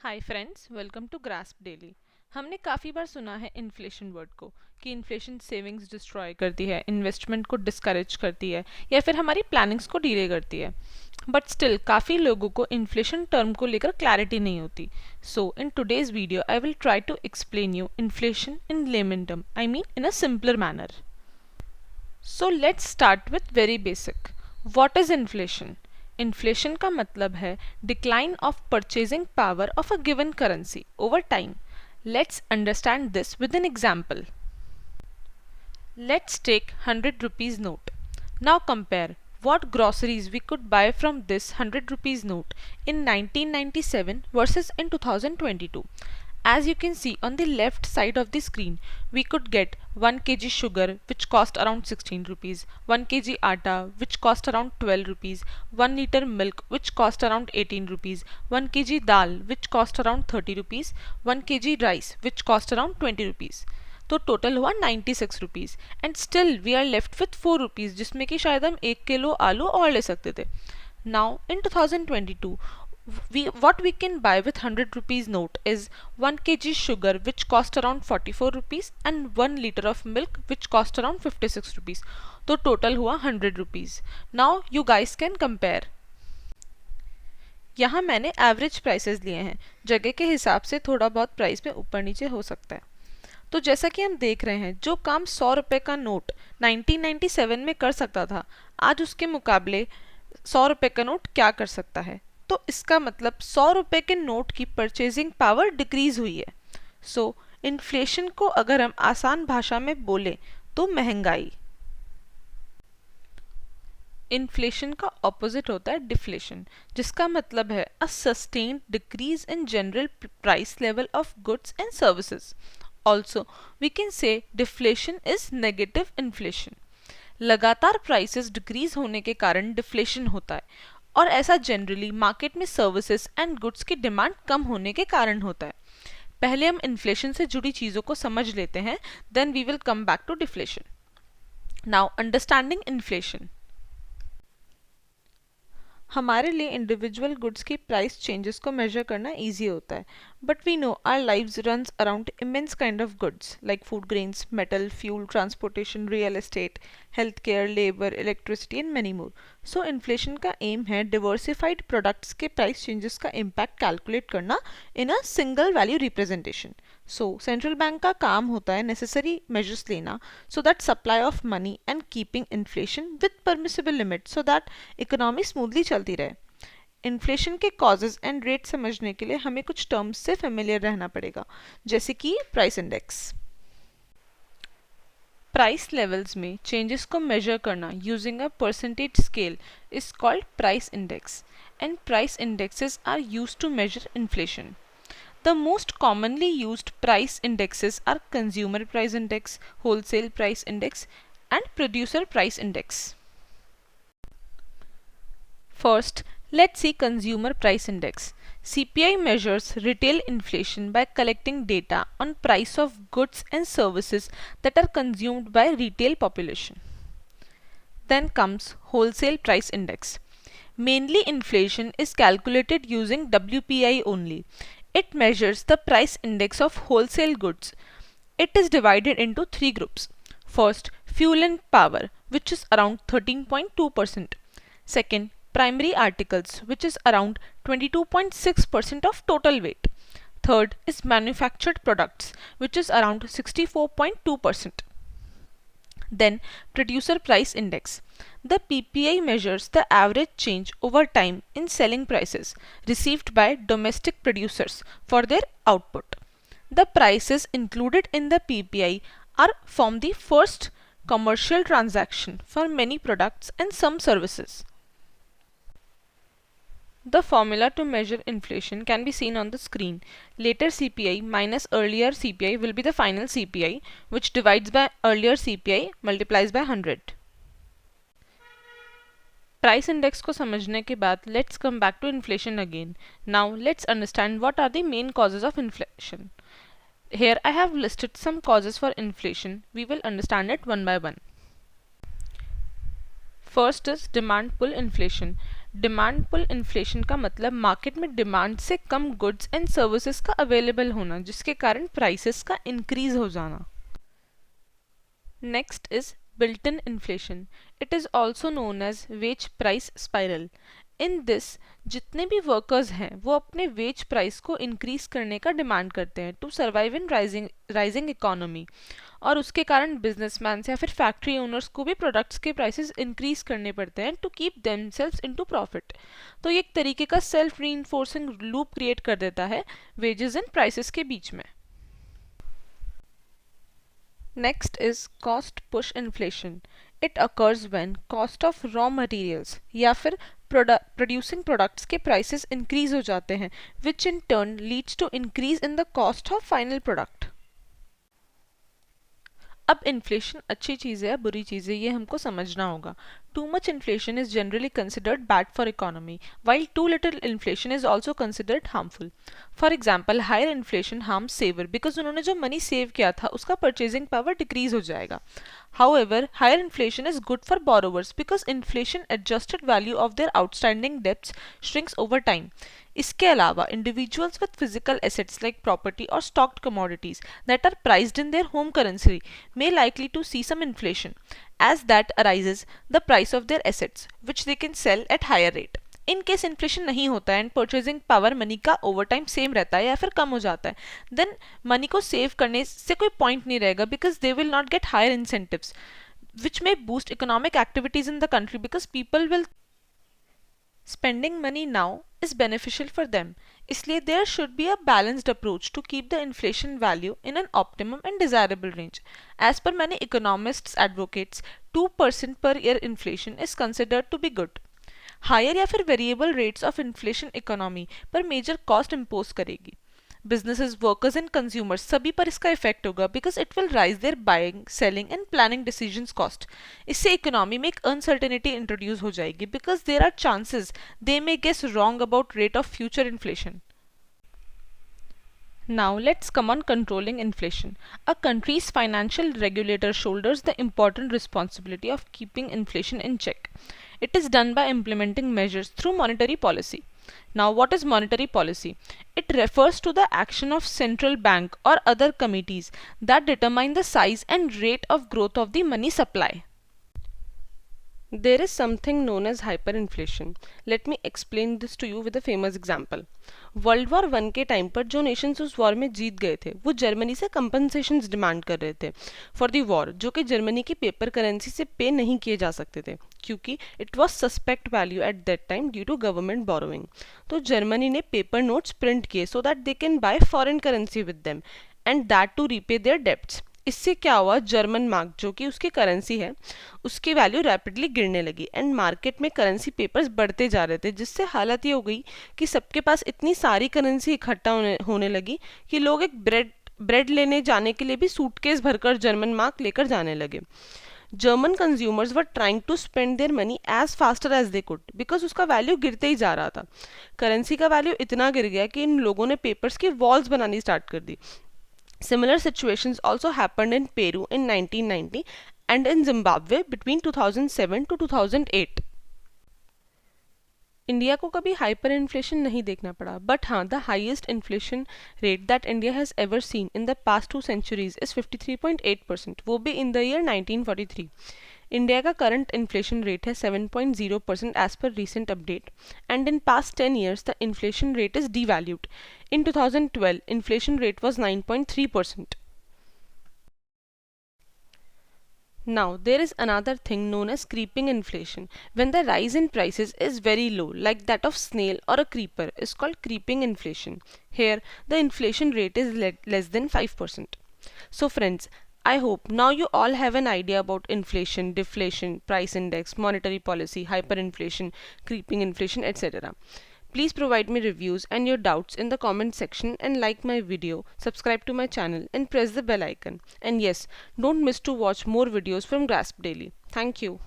Hi friends, welcome to grasp daily. हमने काफ़ी बार सुना है इन्फ्लेशन वर्ड को कि इन्फ्लेशन सेविंग्स डिस्ट्रॉय करती है, इन्वेस्टमेंट को डिस्करेज करती है या फिर हमारी प्लानिंग्स को डिले करती है। बट स्टिल काफ़ी लोगों को इन्फ्लेशन टर्म को लेकर क्लैरिटी नहीं होती। So in today's video I will try to explain you inflation in layman term, I mean in a simpler manner. So let's start with very basic. What is inflation? Inflation का मतलब है decline of purchasing power of a given currency over time. Let's understand this with an example. Let's take 100 rupees note. Now compare what groceries we could buy from this 100 rupees note in 1997 versus in 2022. As you can see on the left side of the screen, we could get 1 kg sugar which cost around 16 rupees, 1 kg atta which cost around 12 rupees, 1 liter milk which cost around 18 rupees, 1 kg dal which cost around 30 rupees, 1 kg rice which cost around 20 rupees. तो total हुआ 96 rupees and still we are left with 4 rupees जिसमें कि शायद हम 1 kilo आलू और ले सकते थे. Now in 2022 what we can buy with 100 rupees note is 1 kg sugar which cost around 44 rupees and 1 liter of milk which cost around 56 rupees. तो टोटल हुआ 100 rupees. Now you guys can compare. यहाँ मैंने average prices लिए हैं. जगह के हिसाब से थोड़ा बहुत प्राइस में ऊपर नीचे हो सकता है. तो जैसा कि हम देख रहे हैं, जो काम 100 रुपये का नोट 1997 में कर सकता था, आज उसके मुकाबले 100 रुपये का नोट क्या कर सकता है. तो इसका मतलब 100 रुपये के नोट की परचेजिंग पावर डिक्रीज हुई है. सो इन्फ्लेशन को अगर हम आसान भाषा में बोलें तो महंगाई. इन्फ्लेशन का ऑपोजिट होता है डिफ्लेशन, जिसका मतलब है a sustained decrease in general price level of goods and services. Also, we can say deflation is negative inflation. लगातार प्राइसेस डिक्रीज होने के कारण डिफ्लेशन होता है और ऐसा जनरली मार्केट में सर्विसेज एंड गुड्स की डिमांड कम होने के कारण होता है. पहले हम इन्फ्लेशन से जुड़ी चीज़ों को समझ लेते हैं, then we will come back to deflation. Now understanding inflation. हमारे लिए इंडिविजुअल गुड्स की प्राइस चेंजेस को मेजर करना इजी होता है, but we know our lives runs around immense kind of goods like food grains, metal, fuel, transportation, real estate, health care, labour, electricity and many more. So inflation का aim है diversified products के price changes का impact calculate करना in a single value representation. So central bank का काम होता है necessary measures लेना so that supply of money and keeping inflation with permissible limit so that economy smoothly चलती रहे. इन्फ्लेशन के कॉजेज एंड रेट समझने के लिए हमें कुछ टर्म्स से फेमिलियर रहना पड़ेगा, जैसे कि प्राइस इंडेक्स. प्राइस लेवल्स में चेंजेस को मेजर करना using a percentage scale is called price index and price indexes are used to measure inflation. The most commonly used price indexes are Consumer Price Index, Wholesale Price Index, and Producer Price Index. First, let's see Consumer Price Index. CPI measures retail inflation by collecting data on price of goods and services that are consumed by retail population. Then comes Wholesale Price Index. Mainly inflation is calculated using WPI only. It measures the price index of wholesale goods. It is divided into three groups. First, fuel and power, which is around 13.2%. Second, primary articles, which is around 22.6% of total weight. Third is manufactured products, which is around 64.2%. Then, producer price index. The PPI measures the average change over time in selling prices received by domestic producers for their output. The prices included in the PPI are from the first commercial transaction for many products and some services. The formula to measure inflation can be seen on the screen. Later CPI minus earlier CPI will be the final CPI, which divides by earlier CPI multiplies by 100. Price index को समझने के बाद let's come back to inflation again. Now let's understand what are the main causes of inflation. Here I have listed some causes for inflation. We will understand it one by one. First is demand pull inflation. Demand pull inflation का मतलब market में demand से कम goods and services का available होना, जिसके कारण prices का इंक्रीज हो जाना। Next is built-in inflation. It is also known as wage price spiral. In this, जितने भी वर्कर्स हैं वो अपने वेज प्राइस को इंक्रीज करने का डिमांड करते हैं to survive in rising economy, और उसके कारण बिजनेसमैन या फिर फैक्ट्री ओनर्स को भी प्रोडक्ट्स के प्राइसेस इंक्रीज करने पड़ते हैं to keep themselves into profit. तो ये एक तरीके का सेल्फ रीइंफोर्सिंग लूप क्रिएट कर देता है वेजेस एंड प्राइसेस के बीच में। Next is cost push inflation. It occurs when cost of raw materials या फिर producing products के prices increase हो जाते हैं, which in turn leads to increase in the cost of final product. अब inflation अच्छी चीज़ है या बुरी चीज़ है ये हमको समझना होगा। Too much inflation is generally considered bad for economy, while too little inflation is also considered harmful. For example higher inflation harms saver because उन्होंने जो मनी सेव किया था उसका परचेजिंग पावर डिक्रीज हो जाएगा। However, higher inflation is good for borrowers because inflation adjusted value of their outstanding debts shrinks over time. इसके अलावा individuals with physical assets like property or stocked commodities that are priced in their home currency may likely to see some inflation, as that arises the price of their assets, which they can sell at higher rate. In case inflation नहीं होता है and purchasing power money का over time same रहता है या फिर कम हो जाता है, देन मनी को सेव करने से कोई पॉइंट नहीं रहेगा because they will not get higher incentives which may boost economic activities in the country because people will spending money now is beneficial for them. इसलिए there should be a balanced approach to keep the inflation value in an optimum and desirable range. As per many economists advocates, 2% per year inflation is considered to be good. Higher या फिर variable rates of inflation economy पर major cost impose करेगी। Businesses, workers and consumers सभी पर इसका effect होगा because it will raise their buying, selling and planning decisions cost. इससे economy में एक अनसर्टेनिटी इंट्रोड्यूस हो जाएगी because there are chances they may guess wrong about rate of future inflation. Now let's come on controlling inflation. A country's financial regulator shoulders the important responsibility of keeping inflation in check. It is done by implementing measures through monetary policy. Now what is monetary policy? It refers to the action of central bank or other committees that determine the size and rate of growth of the money supply. There is something known as hyperinflation. Let me explain this to you with a famous example. World war 1 के time पर जो Nations उस war में जीत गए थे वो Germany से कंपनसेशंस demand कर रहे थे फॉर दी वॉर, जो कि जर्मनी की पेपर करेंसी से पे नहीं किए जा सकते थे क्योंकि it was suspect value at that time due to government borrowing. तो जर्मनी ने पेपर नोट्स प्रिंट किए so that they can buy foreign currency with them and that to repay their debts. इससे क्या हुआ, जर्मन मार्क जो कि उसकी currency है उसकी वैल्यू रैपिडली गिरने लगी एंड मार्केट में करेंसी पेपर्स बढ़ते जा रहे थे, जिससे हालत ये हो गई कि सबके पास इतनी सारी करेंसी इकट्ठा होने लगी कि लोग एक ब्रेड लेने जाने के लिए भी सूटकेस भरकर जर्मन मार्क लेकर जाने लगे। German consumers were trying to spend their money as faster as they could because उसका वैल्यू गिरते ही जा रहा था। करेंसी का वैल्यू इतना गिर गया कि इन लोगों ने पेपर्स की वॉल्स बनानी स्टार्ट कर दी। Similar situations also happened in Peru in 1990 and in Zimbabwe between 2007 to 2008. India को कभी हाइपर इन्फ्लेशन नहीं देखना पड़ा, बट हाँ the highest inflation rate that India has ever seen in the past 2 centuries is 53.8%, वो भी in the year 1943। India का current inflation rate है 7.0% as per recent update and in past 10 years the inflation rate is devalued. In 2012, inflation rate was 9.3%. Now, there is another thing known as creeping inflation. When the rise in prices is very low, like that of snail or a creeper, is called creeping inflation. Here, the inflation rate is less than 5%. So friends, I hope now you all have an idea about inflation, deflation, price index, monetary policy, hyperinflation, creeping inflation, etc. Please provide me reviews and your doubts in the comment section and like my video, subscribe to my channel and press the bell icon. And yes, don't miss to watch more videos from Grasp Daily. Thank you.